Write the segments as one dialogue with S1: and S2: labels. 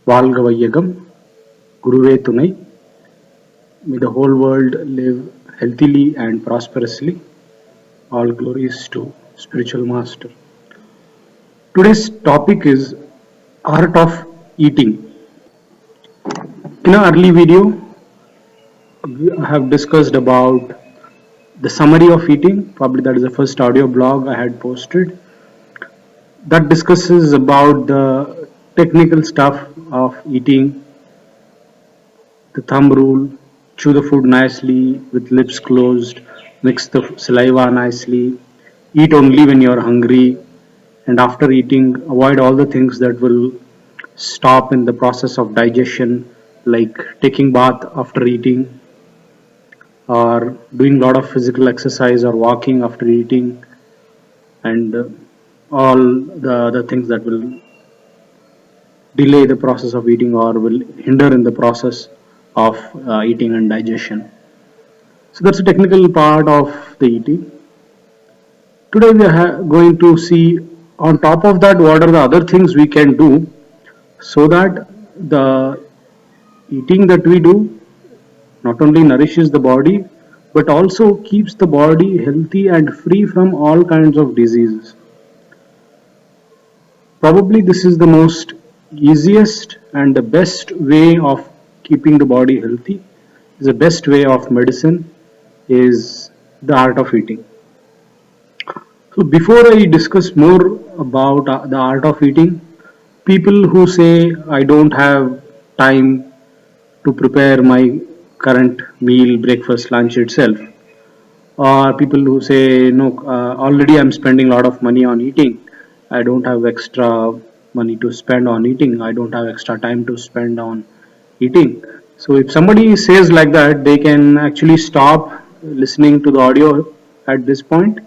S1: வாழ்க வையகம், குருவே துணை. May the whole world live healthily and prosperously. All glories to spiritual master. Today's topic is art of eating. In an early video, I have discussed about the summary of eating. Probably that is the first audio blog I had posted. That discusses about the technical stuff of eating, the thumb rule, chew the food nicely with lips closed, mix the saliva nicely, eat only when you are hungry, and after eating, avoid all the things that will stop in the process of digestion, like taking bath after eating, or doing a lot of physical exercise or walking after eating, and all the other things that will delay the process of eating or will hinder in the process of eating and digestion. So that's a technical part of the eating. Today we are going to see, on top of that, what are the other things we can do so that the eating that we do not only nourishes the body but also keeps the body healthy and free from all kinds of diseases. Probably this is the most easiest and the best way of keeping the body healthy. The best way of medicine is the art of eating. So before I discuss more about the art of eating, people who say I don't have time to prepare my current meal, breakfast, lunch itself, or people who say no, already I'm spending a lot of money on eating, I don't have extra money to spend on eating, I don't have extra time to spend on eating. So if somebody says like that, they can actually stop listening to the audio at this point,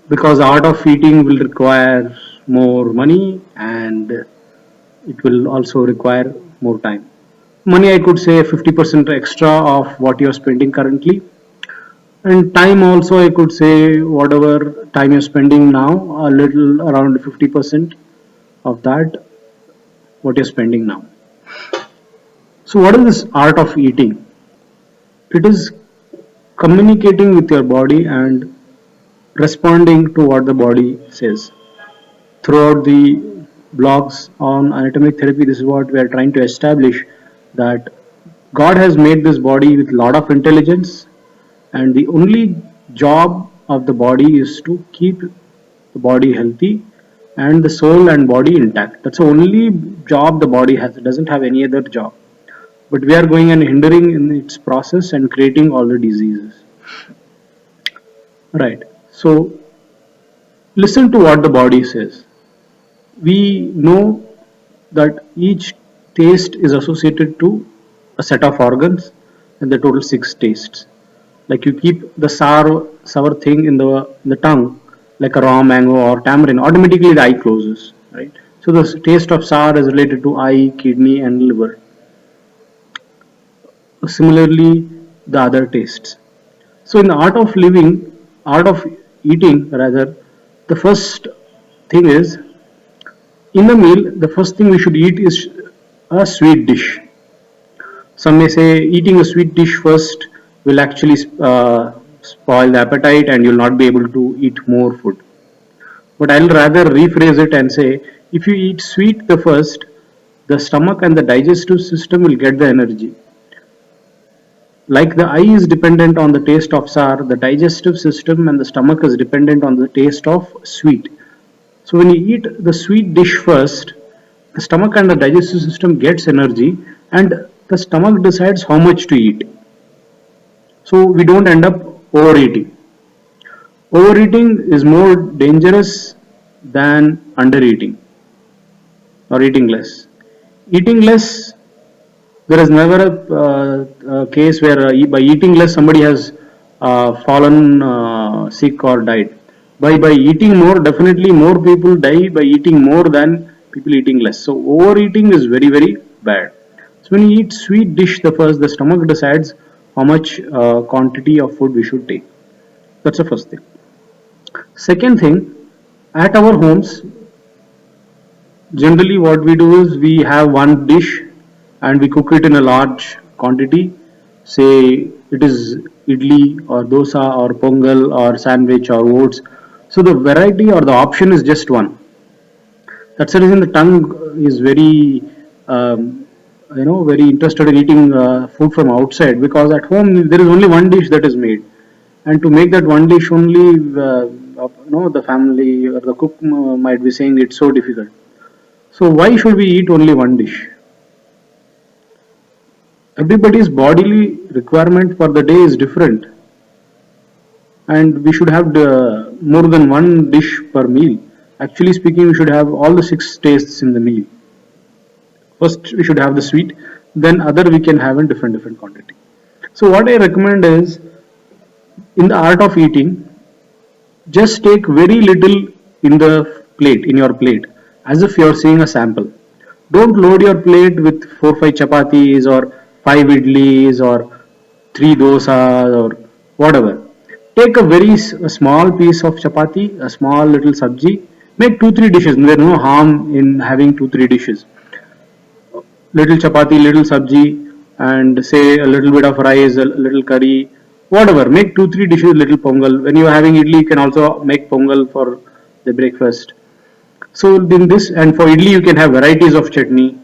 S1: because art of eating will require more money and it will also require more time. Money, I could say 50% extra of what you're spending currently, and time also, I could say whatever time you're spending now, a little around 50% of that what you're spending now. So what is this art of eating? It is communicating with your body and responding to what the body says. Throughout the blogs on anatomic therapy, this is what we are trying to establish, that God has made this body with a lot of intelligence, and the only job of the body is to keep the body healthy and the soul and body intact. That's the only job the body has. It doesn't have any other job. But we are going and hindering in its process and creating all the diseases. Right. So listen to what the body says. We know that each taste is associated to a set of organs, and the total 6 tastes. Like you keep the sour thing in the tongue, like a raw mango or tamarind, automatically the eye closes, right? So the taste of sour is related to eye, kidney, and liver. Similarly, the other tastes. So in the art of eating rather, the first thing is, in the meal, the first thing we should eat is a sweet dish. Some may say eating a sweet dish first will actually spoil the appetite and you'll not be able to eat more food. But I'll rather rephrase it and say, if you eat sweet the first, the stomach and the digestive system will get the energy. Like the eye is dependent on the taste of sour, the digestive system and the stomach is dependent on the taste of sweet. So when you eat the sweet dish first, the stomach and the digestive system gets energy and the stomach decides how much to eat. So we don't end up overeating. Overeating is more dangerous than undereating or eating less. Eating less, there is never a case where by eating less somebody has fallen sick or died. By eating more, definitely more people die by eating more than people eating less. So overeating is very, very bad. So when you eat sweet dish the first, the stomach decides how much quantity of food we should take. That's the first thing. Second thing, at our homes, Generally, what we do is we have one dish and we cook it in a large quantity. Say it is idli or dosa or pongal or sandwich or oats. So the variety or the option is just one. That's the reason the tongue is very, very interested in eating food from outside, because at home there is only one dish that is made, and to make that one dish only, the family or the cook might be saying it's so difficult. So why should we eat only one dish? Everybody's bodily requirement for the day is different, and we should have more than one dish per meal. Actually speaking, we should have all the six tastes in the meal. First, we should have the sweet, then other we can have in different quantity. So what I recommend is, in the art of eating, just take very little in the plate, in your plate, as if you're seeing a sample. Don't load your plate with 4 5 chapatis or 5 idlis or 3 dosas or whatever. Take a very small piece of chapati, a small little sabji. Make 2 3 dishes. There's no harm in having 2 3 dishes. Little chapati, little sabji, and say a little bit of rice, a little curry, whatever. Make 2 3 dishes, little pongal. When you are having idli, you can also make pongal for the breakfast. So in this, and for idli, you can have varieties of chutney.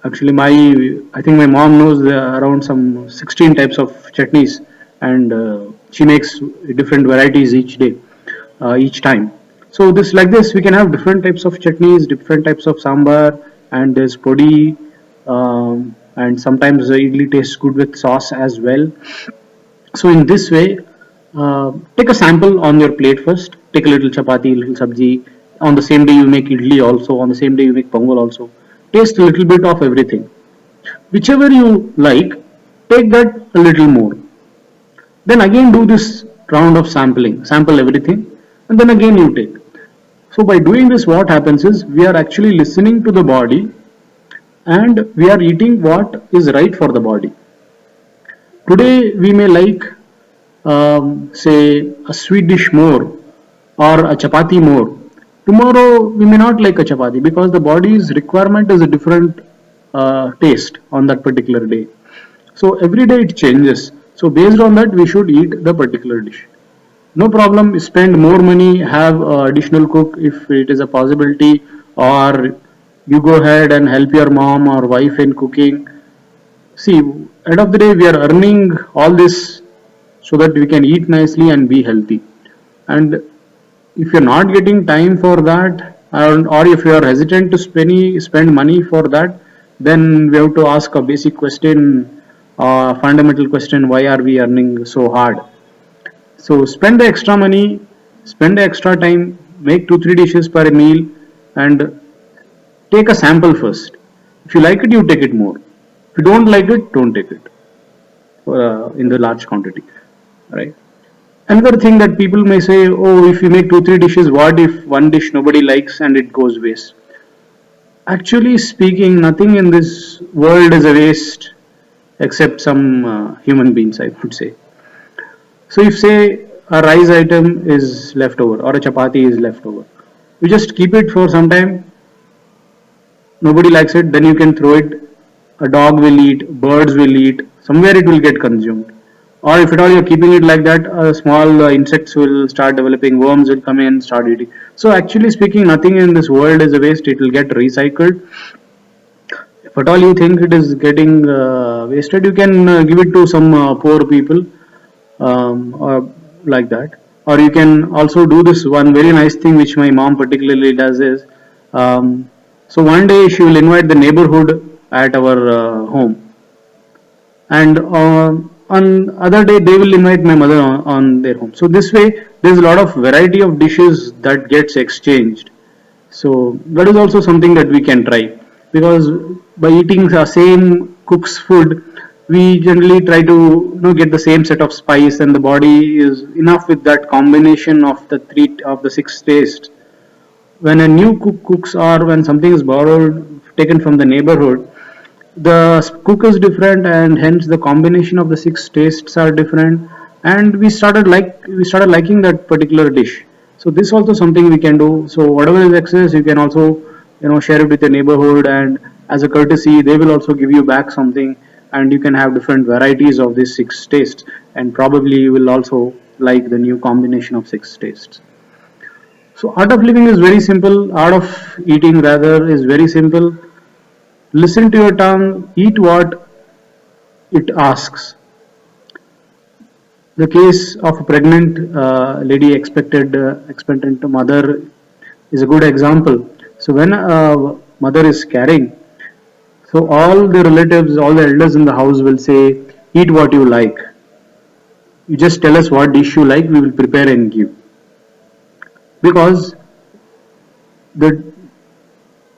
S1: Actually, I think my mom knows around some 16 types of chutneys, and she makes different varieties each day, each time. So this, like this, we can have different types of chutneys, different types of sambar, and there's podi, and sometimes the idli tastes good with sauce as well. So in this way, take a sample on your plate first. Take a little chapati, little sabji. On the same day you make idli also. On the same day you make pongal also. Taste a little bit of everything. Whichever you like, take that a little more. Then again do this round of sampling. Sample everything, and then again you take. So by doing this, what happens is we are actually listening to the body, and we are eating what is right for the body. Today we may like, say, a sweet dish more or a chapati more. Tomorrow we may not like a chapati because the body's requirement is a different taste on that particular day. So every day it changes. So based on that, we should eat the particular dish. No problem. Spend more money, have additional cook if it is a possibility, or you go ahead and help your mom or wife in cooking. See, end of the day, we are earning all this so that we can eat nicely and be healthy. And if you're not getting time for that, or if you are hesitant to spend money for that, then we have to ask a basic question, fundamental question: why are we earning so hard? So spend the extra money, spend the extra time, make 2 3 dishes per meal, and take a sample first. If you like it, you take it more. If you don't like it, don't take it in the large quantity, right? Another thing that people may say, oh, if you make 2 3 dishes, what if one dish nobody likes and it goes waste? Actually speaking, nothing in this world is a waste except some human beings, I would say. So if say a rice item is left over or a chapati is left over, you just keep it for some time. Nobody likes it, then you can throw it. A dog will eat, birds will eat, somewhere it will get consumed. Or if at all you're keeping it like that, small insects will start developing, worms will come in and start eating. So actually speaking, nothing in this world is a waste, it will get recycled. If at all you think it is getting wasted, you can give it to some poor people, or like that. Or you can also do this one very nice thing which my mom particularly does is, so one day she will invite the neighborhood at our home, and on other day they will invite my mother on their home. So this way there's a lot of variety of dishes that gets exchanged. So that is also something that we can try, because by eating the same cook's food, we generally try to get the same set of spice, and the body is enough with that combination of the three of the six tastes. When a new cook cooks, or when something is borrowed, taken from the neighborhood, the cook is different, and hence the combination of the six tastes are different, and we started liking that particular dish. So this is also something we can do. So whatever is excess, you can also share it with your neighborhood, and as a courtesy they will also give you back something, and you can have different varieties of these 6 tastes, and probably you will also like the new combination of 6 tastes. So art of living is very simple, art of eating rather is very simple. Listen to your tongue, eat what it asks. The case of a pregnant lady, expectant mother, is a good example. So when a mother is carrying, so all the relatives, all the elders in the house will say, "Eat what you like. You just tell us what dish you like. We will prepare and give." Because the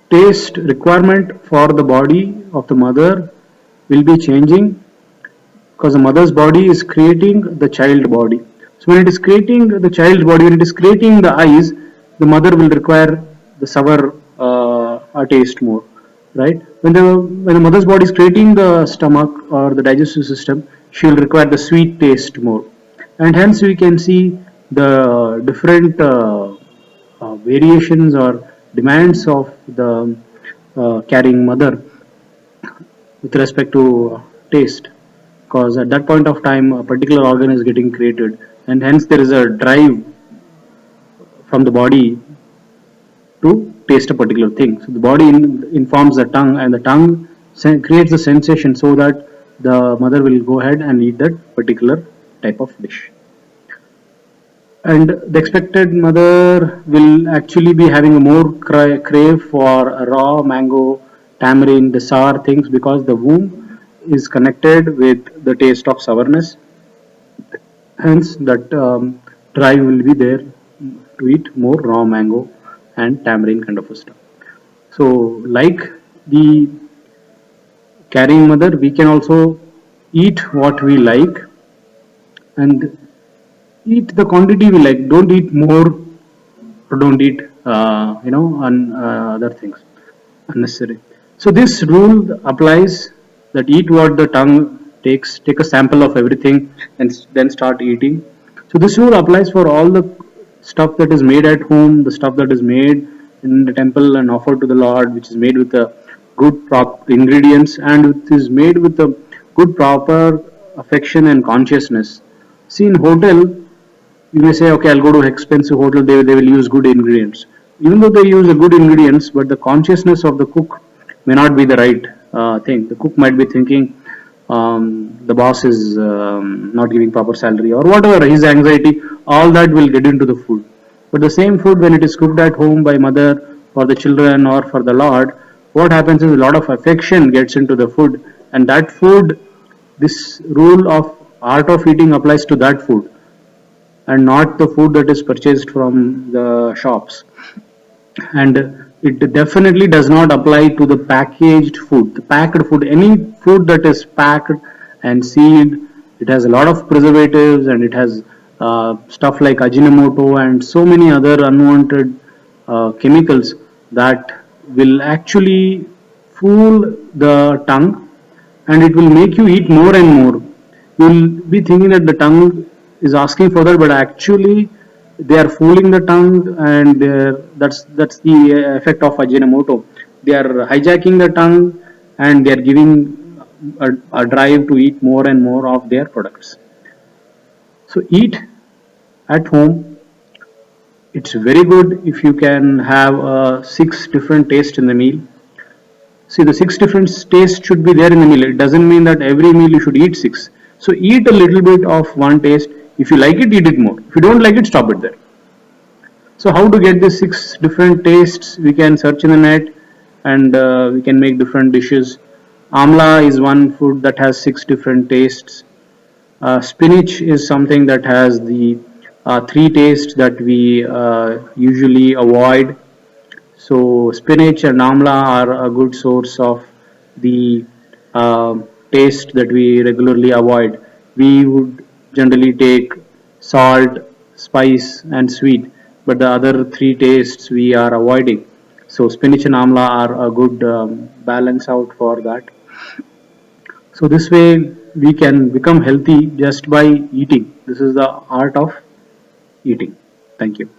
S1: taste requirement for the body of the mother will be changing, because the mother's body is creating the child body. So when it is creating the child body, when it is creating the eyes, the mother will require the sour taste more, right? When the mother's body is creating the stomach or the digestive system, she will require the sweet taste more, and hence we can see the different variations or demands of the carrying mother with respect to taste, because at that point of time a particular organ is getting created, and hence there is a drive from the body to taste a particular thing. So the body informs the tongue, and the tongue creates the sensation so that the mother will go ahead and eat that particular type of dish. And the expected mother will actually be having a more crave for a raw mango, tamarind, the sour things, because the womb is connected with the taste of sourness. Hence, that drive will be there to eat more raw mango and tamarind kind of a stuff. So, like the carrying mother, we can also eat what we like and eat the quantity we like. Don't eat more, or don't eat other things unnecessary. So this rule applies, that eat what the tongue takes. Take a sample of everything and then start eating. So this rule applies for all the stuff that is made at home, the stuff that is made in the temple and offered to the Lord, which is made with a good proper ingredients, and it is made with a good proper affection and consciousness. See, in hotel, you may say, okay, I'll go to expensive hotel, they will use good ingredients. Even though they use the good ingredients, but the consciousness of the cook may not be the right thing. The cook might be thinking the boss is not giving proper salary, or whatever, his anxiety, all that will get into the food. But the same food, when it is cooked at home by mother for the children or for the Lord, what happens is a lot of affection gets into the food, and that food, this rule of art of eating applies to that food, and not the food that is purchased from the shops. And it definitely does not apply to the packaged food, the packed food. Any food that is packed and sealed, it has a lot of preservatives, and it has stuff like Ajinomoto and so many other unwanted chemicals that will actually fool the tongue, and it will make you eat more and more. You'll be thinking that the tongue is asking for that, but actually they are fooling the tongue, and that's the effect of Ajinomoto. They are hijacking the tongue, and they are giving a drive to eat more and more of their products. So eat at home. It's very good if you can have 6 different tastes in the meal. See, the 6 different tastes should be there in the meal. It doesn't mean that every meal you should eat 6. So eat a little bit of one taste. If you like it, eat it more. If you don't like it, stop it there. So how to get the 6 different tastes? We can search in the net, and we can make different dishes. Amla is one food that has 6 different tastes. Spinach is something that has the 3 tastes that we usually avoid. So spinach and amla are a good source of the taste that we regularly avoid. We would generally take salt, spice, and sweet, but the other 3 tastes we are avoiding. So spinach and amla are a good balance out for that. So this way we can become healthy just by eating. This is the art of eating. Thank you.